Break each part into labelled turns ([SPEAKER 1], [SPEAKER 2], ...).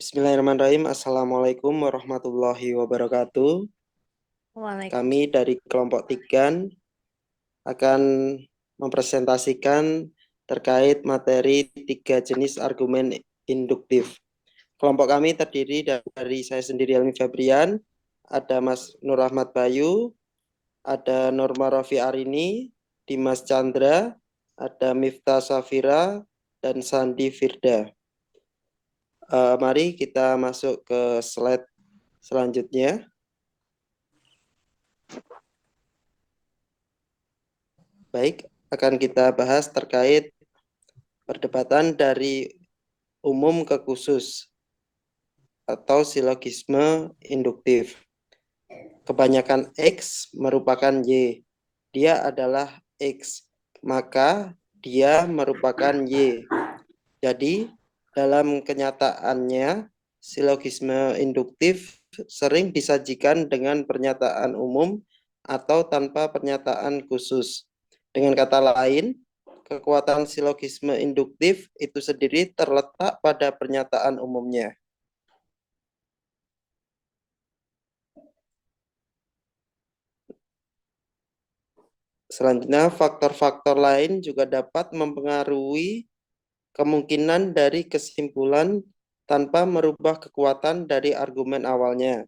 [SPEAKER 1] Bismillahirrahmanirrahim. Assalamualaikum warahmatullahi wabarakatuh. Kami dari kelompok 3 akan mempresentasikan terkait materi 3 jenis argumen induktif. Kelompok kami terdiri dari saya sendiri, Helmi Febrian, ada Mas Nur Ahmad Bayu, ada Norma Rofi Arini, Dimas Chandra, ada Miftah Safira, dan Sandi Firda. Mari kita masuk ke slide selanjutnya. Baik, akan kita bahas terkait perdebatan dari umum ke khusus atau silogisme induktif. Kebanyakan X merupakan Y. Dia adalah X, maka dia merupakan Y. Jadi, dalam kenyataannya, silogisme induktif sering disajikan dengan pernyataan umum atau tanpa pernyataan khusus. Dengan kata lain, kekuatan silogisme induktif itu sendiri terletak pada pernyataan umumnya. Selanjutnya, faktor-faktor lain juga dapat mempengaruhi kemungkinan dari kesimpulan tanpa merubah kekuatan dari argumen awalnya.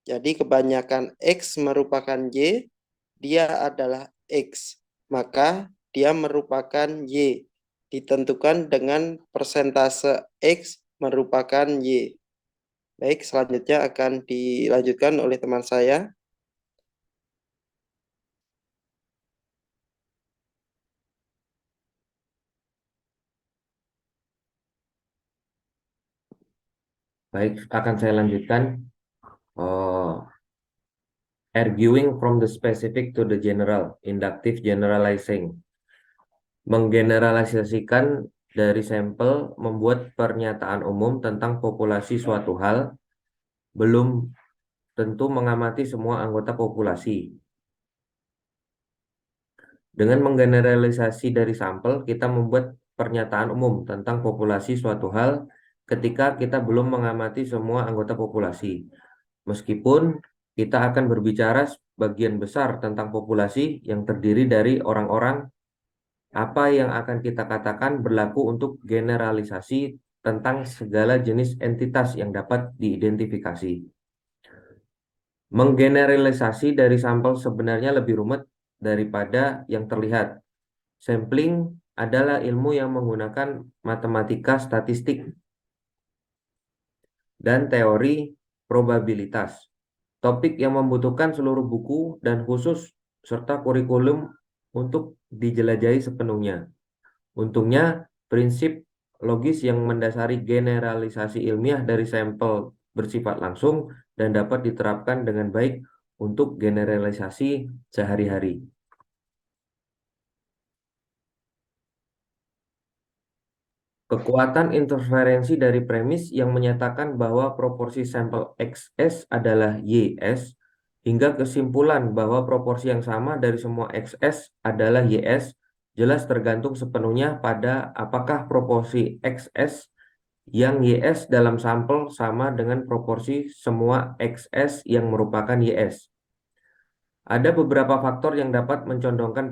[SPEAKER 1] Jadi kebanyakan X merupakan Y, dia adalah X, maka dia merupakan Y, ditentukan dengan persentase X merupakan Y. Baik, selanjutnya akan dilanjutkan oleh teman saya.
[SPEAKER 2] Baik, akan saya lanjutkan. Arguing from the specific to the general, inductive generalizing. Menggeneralisasikan dari sampel, membuat pernyataan umum tentang populasi suatu hal, belum tentu mengamati semua anggota populasi. Dengan menggeneralisasi dari sampel, kita membuat pernyataan umum tentang populasi suatu hal ketika kita belum mengamati semua anggota populasi. Meskipun kita akan berbicara sebagian besar tentang populasi yang terdiri dari orang-orang, apa yang akan kita katakan berlaku untuk generalisasi tentang segala jenis entitas yang dapat diidentifikasi. Menggeneralisasi dari sampel sebenarnya lebih rumit daripada yang terlihat. Sampling adalah ilmu yang menggunakan matematika statistik dan teori probabilitas. Topik yang membutuhkan seluruh buku dan khusus serta kurikulum untuk dijelajahi sepenuhnya. Untungnya, prinsip logis yang mendasari generalisasi ilmiah dari sampel bersifat langsung dan dapat diterapkan dengan baik untuk generalisasi sehari-hari. Kekuatan interferensi dari premis yang menyatakan bahwa proporsi sampel XS adalah YS, hingga kesimpulan bahwa proporsi yang sama dari semua XS adalah YS, jelas tergantung sepenuhnya pada apakah proporsi XS yang YS dalam sampel sama dengan proporsi semua XS yang merupakan YS. Ada beberapa faktor yang dapat mencondongkan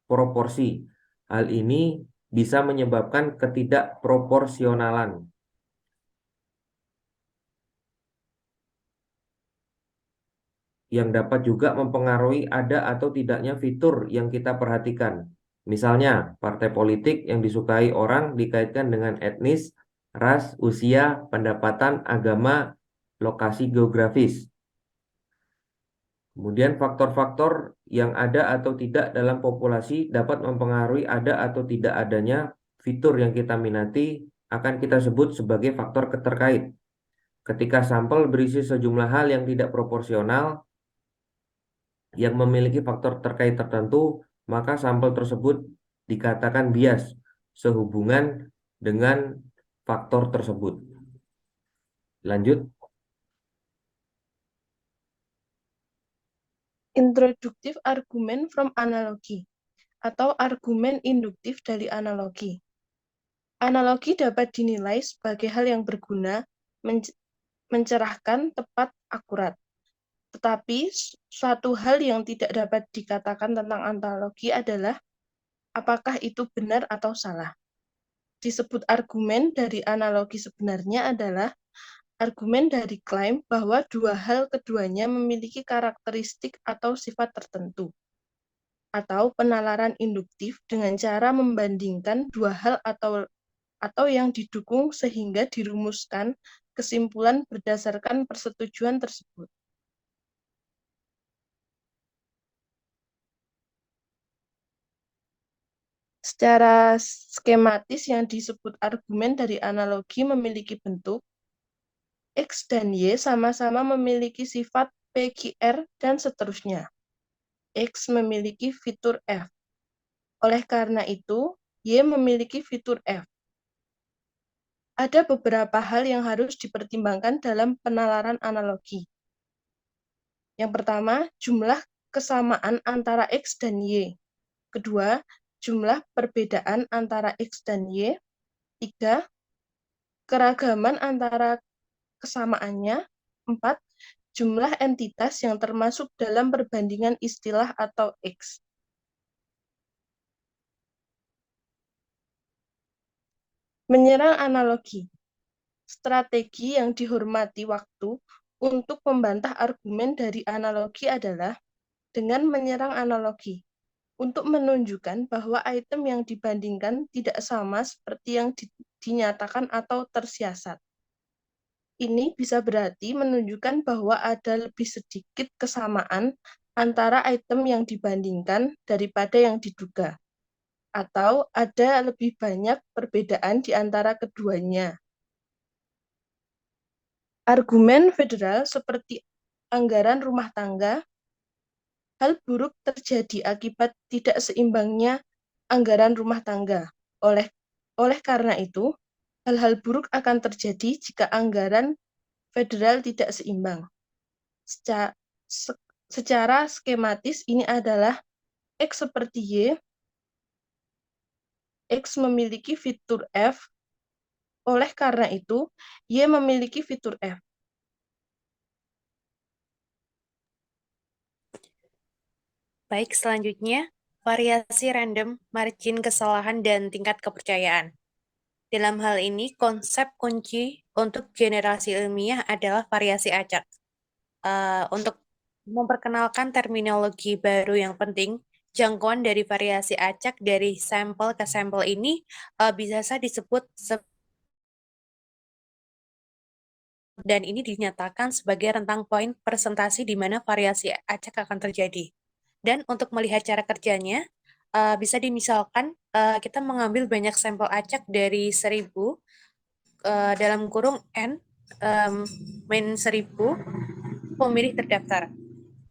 [SPEAKER 2] proporsi. Hal ini bisa menyebabkan ketidakproporsionalan. Yang dapat juga mempengaruhi ada atau tidaknya fitur yang kita perhatikan. Misalnya, partai politik yang disukai orang dikaitkan dengan etnis, ras, usia, pendapatan, agama, lokasi geografis. Kemudian faktor-faktor yang ada atau tidak dalam populasi dapat mempengaruhi ada atau tidak adanya fitur yang kita minati, akan kita sebut sebagai faktor keterkait. Ketika sampel berisi sejumlah hal yang tidak proporsional yang memiliki faktor terkait tertentu, maka sampel tersebut dikatakan bias sehubungan dengan faktor tersebut. Lanjut.
[SPEAKER 3] Introductive argument from analogy atau argumen induktif dari analogi. Analogi dapat dinilai sebagai hal yang berguna mencerahkan, tepat, akurat. Tetapi suatu hal yang tidak dapat dikatakan tentang analogi adalah apakah itu benar atau salah. Disebut argumen dari analogi sebenarnya adalah argumen dari klaim bahwa dua hal keduanya memiliki karakteristik atau sifat tertentu, atau penalaran induktif dengan cara membandingkan dua hal atau yang didukung sehingga dirumuskan kesimpulan berdasarkan persetujuan tersebut. Secara skematis yang disebut argumen dari analogi memiliki bentuk X dan Y sama-sama memiliki sifat PQR dan seterusnya. X memiliki fitur F. Oleh karena itu, Y memiliki fitur F. Ada beberapa hal yang harus dipertimbangkan dalam penalaran analogi. Yang pertama, jumlah kesamaan antara X dan Y. Kedua, jumlah perbedaan antara X dan Y. Tiga, keragaman antara kesamaannya. 4. Jumlah entitas yang termasuk dalam perbandingan istilah atau X. Menyerang analogi. Strategi yang dihormati waktu untuk membantah argumen dari analogi adalah dengan menyerang analogi, untuk menunjukkan bahwa item yang dibandingkan tidak sama seperti yang dinyatakan atau tersiasat. Ini bisa berarti menunjukkan bahwa ada lebih sedikit kesamaan antara item yang dibandingkan daripada yang diduga, atau ada lebih banyak perbedaan di antara keduanya. Argumen federal seperti anggaran rumah tangga, hal buruk terjadi akibat tidak seimbangnya anggaran rumah tangga. Oleh karena itu, hal-hal buruk akan terjadi jika anggaran federal tidak seimbang. Secara skematis ini adalah X seperti Y, X memiliki fitur F, oleh karena itu, Y memiliki fitur F.
[SPEAKER 4] Baik, selanjutnya, variasi random, margin kesalahan, dan tingkat kepercayaan. Dalam hal ini, konsep kunci untuk generasi ilmiah adalah variasi acak. Untuk memperkenalkan terminologi baru yang penting, jangkauan dari variasi acak dari sampel ke sampel ini bisa disebut dan ini dinyatakan sebagai rentang poin presentasi di mana variasi acak akan terjadi. Dan untuk melihat cara kerjanya, bisa dimisalkan kita mengambil banyak sampel acak dari 1000 dalam kurung N min 1000 pemilih terdaftar.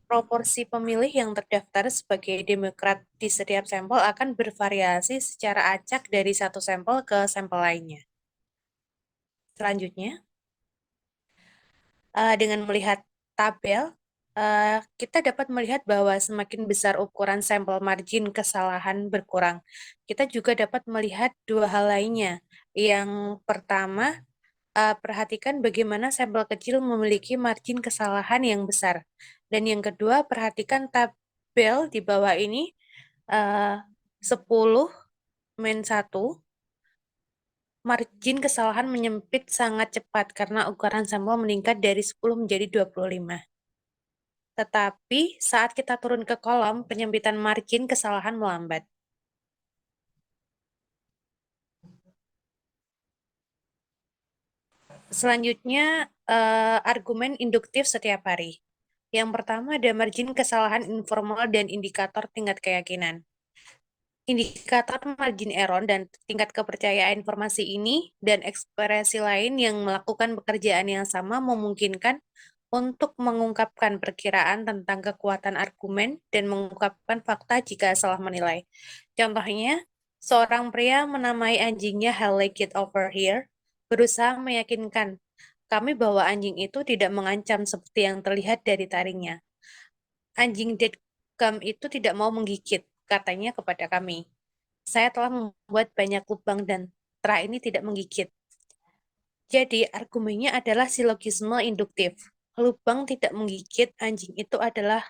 [SPEAKER 4] Proporsi pemilih yang terdaftar sebagai Demokrat di setiap sampel akan bervariasi secara acak dari satu sampel ke sampel lainnya. Selanjutnya, dengan melihat tabel, kita dapat melihat bahwa semakin besar ukuran sampel margin kesalahan berkurang. Kita juga dapat melihat dua hal lainnya. Yang pertama, perhatikan bagaimana sampel kecil memiliki margin kesalahan yang besar. Dan yang kedua, perhatikan tabel di bawah ini, 10 min 1, margin kesalahan menyempit sangat cepat karena ukuran sampel meningkat dari 10 menjadi 25. Tetapi saat kita turun ke kolom, penyempitan margin kesalahan melambat. Selanjutnya, argumen induktif setiap hari. Yang pertama ada margin kesalahan informal dan indikator tingkat keyakinan. Indikator margin error dan tingkat kepercayaan informasi ini dan ekspresi lain yang melakukan pekerjaan yang sama memungkinkan untuk mengungkapkan perkiraan tentang kekuatan argumen dan mengungkapkan fakta jika salah menilai. Contohnya, seorang pria menamai anjingnya Hello Get Over Here, berusaha meyakinkan kami bahwa anjing itu tidak mengancam seperti yang terlihat dari taringnya. Anjing Deadgum itu tidak mau menggigit, katanya kepada kami. Saya telah membuat banyak lubang dan terah ini tidak menggigit. Jadi, argumennya adalah silogisme induktif. Lubang tidak menggigit anjing itu adalah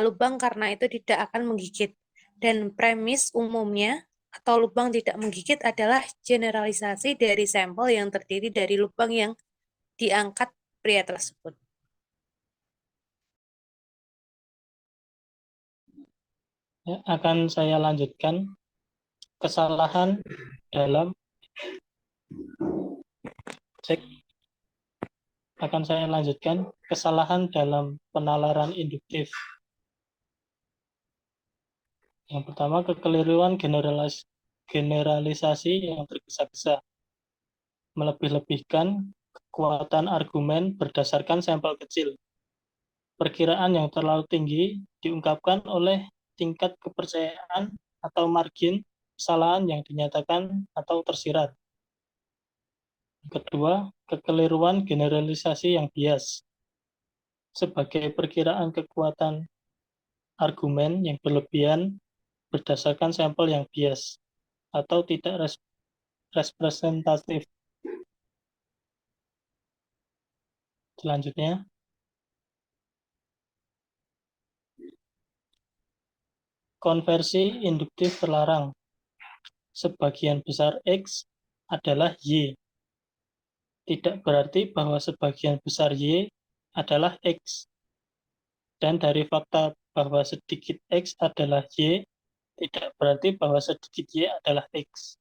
[SPEAKER 4] lubang karena itu tidak akan menggigit. Dan premis umumnya atau lubang tidak menggigit adalah generalisasi dari sampel yang terdiri dari lubang yang diangkat pria tersebut.
[SPEAKER 5] Ya, akan saya lanjutkan kesalahan dalam penalaran induktif. Yang pertama, kekeliruan generalisasi yang tergesa-gesa, melebih-lebihkan kekuatan argumen berdasarkan sampel kecil. Perkiraan yang terlalu tinggi diungkapkan oleh tingkat kepercayaan atau margin kesalahan yang dinyatakan atau tersirat. Kedua, kekeliruan generalisasi yang bias. Sebagai perkiraan kekuatan argumen yang berlebihan berdasarkan sampel yang bias atau tidak representatif. Selanjutnya, konversi induktif terlarang. Sebagian besar X adalah Y. Tidak berarti bahwa sebagian besar Y adalah X. Dan dari fakta bahwa sedikit X adalah Y, tidak berarti bahwa sedikit Y adalah X.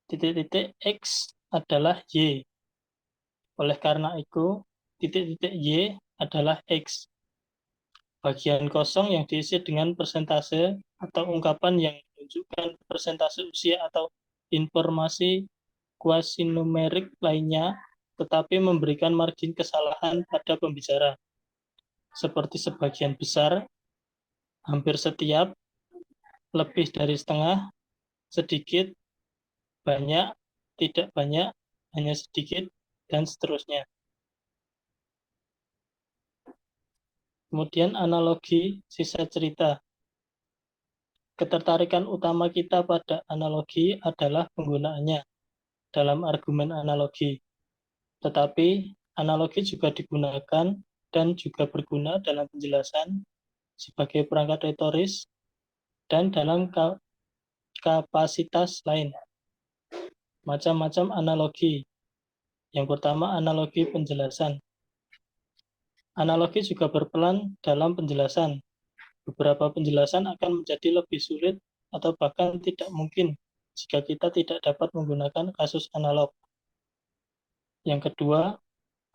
[SPEAKER 5] Titik-titik X adalah Y. Oleh karena itu, titik-titik Y adalah X. Bagian kosong yang diisi dengan persentase atau ungkapan yang menunjukkan persentase usia atau informasi kuasi-numerik lainnya, tetapi memberikan margin kesalahan pada pembicara. Seperti sebagian besar, hampir setiap, lebih dari setengah, sedikit, banyak, tidak banyak, hanya sedikit, dan seterusnya. Kemudian analogi sisa cerita. Ketertarikan utama kita pada analogi adalah penggunaannya dalam argumen analogi. Tetapi analogi juga digunakan dan juga berguna dalam penjelasan sebagai perangkat retoris dan dalam kapasitas lain. Macam-macam analogi. Yang pertama, analogi penjelasan. Analogi juga berperan dalam penjelasan. Beberapa penjelasan akan menjadi lebih sulit atau bahkan tidak mungkin jika kita tidak dapat menggunakan kasus analog. Yang kedua,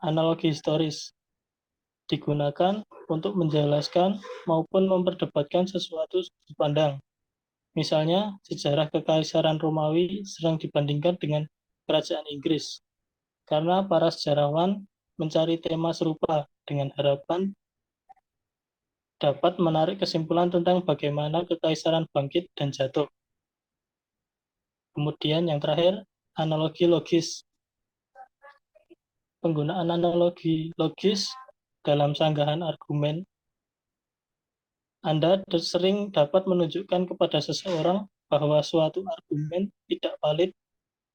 [SPEAKER 5] analogi historis. Digunakan untuk menjelaskan maupun memperdebatkan sesuatu sudut pandang. Misalnya, sejarah Kekaisaran Romawi sering dibandingkan dengan Kerajaan Inggris, karena para sejarawan mencari tema serupa dengan harapan dapat menarik kesimpulan tentang bagaimana kekaisaran bangkit dan jatuh. Kemudian yang terakhir, analogi logis. Penggunaan analogi logis dalam sanggahan argumen. Anda sering dapat menunjukkan kepada seseorang bahwa suatu argumen tidak valid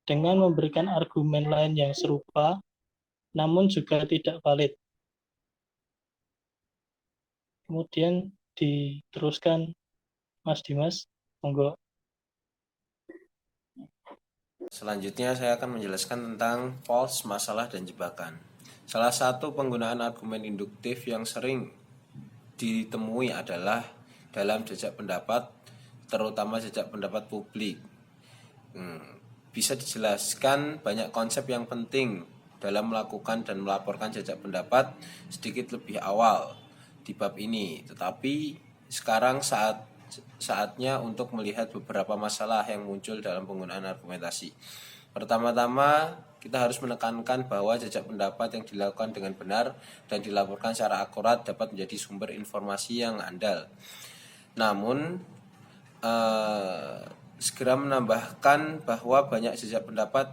[SPEAKER 5] dengan memberikan argumen lain yang serupa, namun juga tidak valid. Kemudian diteruskan Mas Dimas, monggo.
[SPEAKER 6] Selanjutnya saya akan menjelaskan tentang false, masalah, dan jebakan. Salah satu penggunaan argumen induktif yang sering ditemui adalah dalam jejak pendapat, terutama jejak pendapat publik. Bisa dijelaskan banyak konsep yang penting dalam melakukan dan melaporkan jejak pendapat sedikit lebih awal di bab ini. Tetapi sekarang saatnya untuk melihat beberapa masalah yang muncul dalam penggunaan argumentasi. Pertama-tama, kita harus menekankan bahwa jejak pendapat yang dilakukan dengan benar dan dilaporkan secara akurat dapat menjadi sumber informasi yang andal. Namun, segera menambahkan bahwa banyak jejak pendapat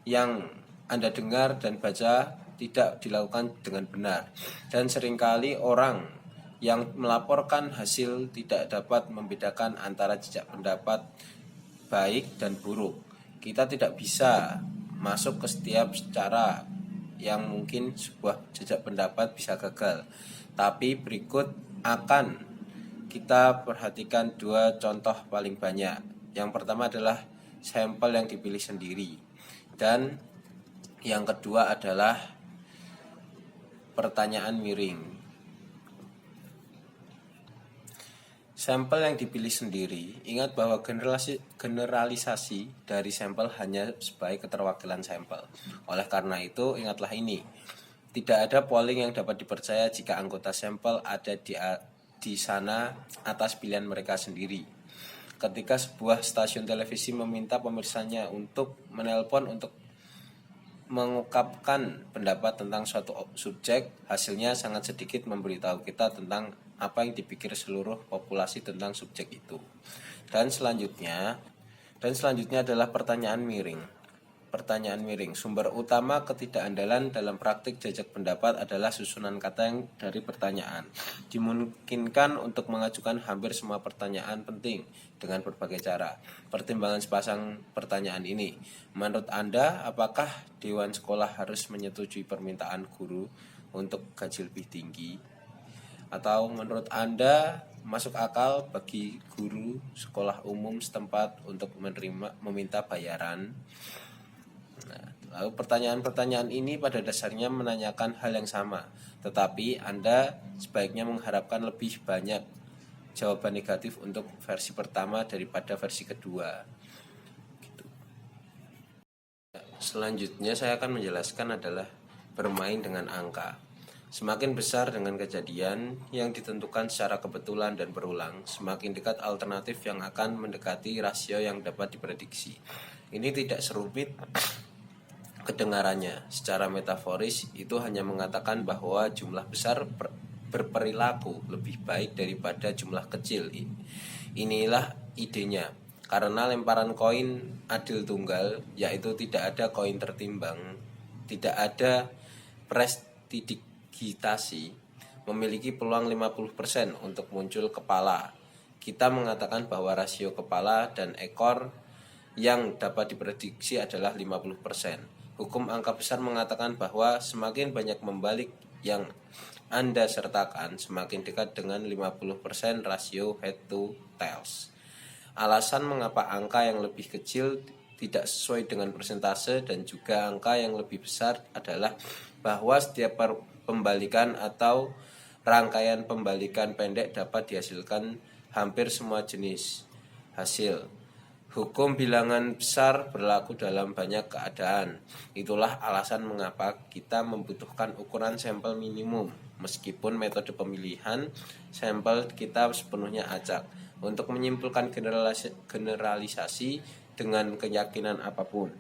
[SPEAKER 6] yang Anda dengar dan baca tidak dilakukan dengan benar. Dan seringkali orang yang melaporkan hasil tidak dapat membedakan antara jejak pendapat baik dan buruk. Kita tidak bisa masuk ke setiap cara yang mungkin sebuah jejak pendapat bisa gagal. Tapi berikut akan kita perhatikan dua contoh paling banyak. Yang pertama adalah sampel yang dipilih sendiri, dan yang kedua adalah pertanyaan miring. Sampel yang dipilih sendiri, ingat bahwa generalisasi dari sampel hanya sebagai keterwakilan sampel. Oleh karena itu, ingatlah ini, tidak ada polling yang dapat dipercaya jika anggota sampel ada di sana atas pilihan mereka sendiri. Ketika sebuah stasiun televisi meminta pemirsanya untuk menelpon untuk mengungkapkan pendapat tentang suatu subjek, hasilnya sangat sedikit memberitahu kita tentang apa yang dipikir seluruh populasi tentang subjek itu. Dan selanjutnya adalah pertanyaan miring. Pertanyaan miring. Sumber utama ketidakandalan dalam praktik jajak pendapat adalah susunan kata yang dari pertanyaan. Dimungkinkan untuk mengajukan hampir semua pertanyaan penting dengan berbagai cara. Pertimbangan sepasang pertanyaan ini. Menurut Anda, apakah Dewan Sekolah harus menyetujui permintaan guru untuk gaji lebih tinggi? Atau menurut Anda masuk akal bagi guru sekolah umum setempat untuk meminta bayaran? Lalu pertanyaan-pertanyaan ini pada dasarnya menanyakan hal yang sama, tetapi Anda sebaiknya mengharapkan lebih banyak jawaban negatif untuk versi pertama daripada versi kedua. Gitu. Selanjutnya saya akan menjelaskan adalah bermain dengan angka. Semakin besar dengan kejadian yang ditentukan secara kebetulan dan berulang, semakin dekat alternatif yang akan mendekati rasio yang dapat diprediksi. Ini tidak serumit kedengarannya. Secara metaforis, itu hanya mengatakan bahwa jumlah besar berperilaku lebih baik daripada jumlah kecil. Inilah idenya. Karena lemparan koin adil tunggal, yaitu tidak ada koin tertimbang, tidak ada prestidigitasi, memiliki peluang 50% untuk muncul kepala. Kita mengatakan bahwa rasio kepala dan ekor yang dapat diprediksi adalah 50%. Hukum angka besar mengatakan bahwa semakin banyak membalik yang Anda sertakan, semakin dekat dengan 50% rasio head to tails. Alasan mengapa angka yang lebih kecil tidak sesuai dengan persentase dan juga angka yang lebih besar adalah bahwa setiap pembalikan atau rangkaian pembalikan pendek dapat dihasilkan hampir semua jenis hasil. Hukum bilangan besar berlaku dalam banyak keadaan. Itulah alasan mengapa kita membutuhkan ukuran sampel minimum, meskipun metode pemilihan sampel kita sepenuhnya acak, untuk menyimpulkan generalisasi dengan keyakinan apapun.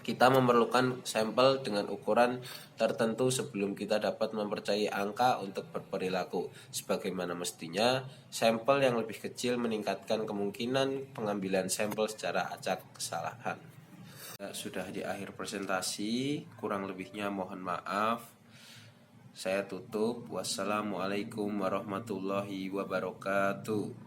[SPEAKER 6] Kita memerlukan sampel dengan ukuran tertentu sebelum kita dapat mempercayai angka untuk berperilaku. Sebagaimana mestinya, sampel yang lebih kecil meningkatkan kemungkinan pengambilan sampel secara acak kesalahan. Sudah di akhir presentasi, kurang lebihnya mohon maaf. Saya tutup. Wassalamualaikum warahmatullahi wabarakatuh.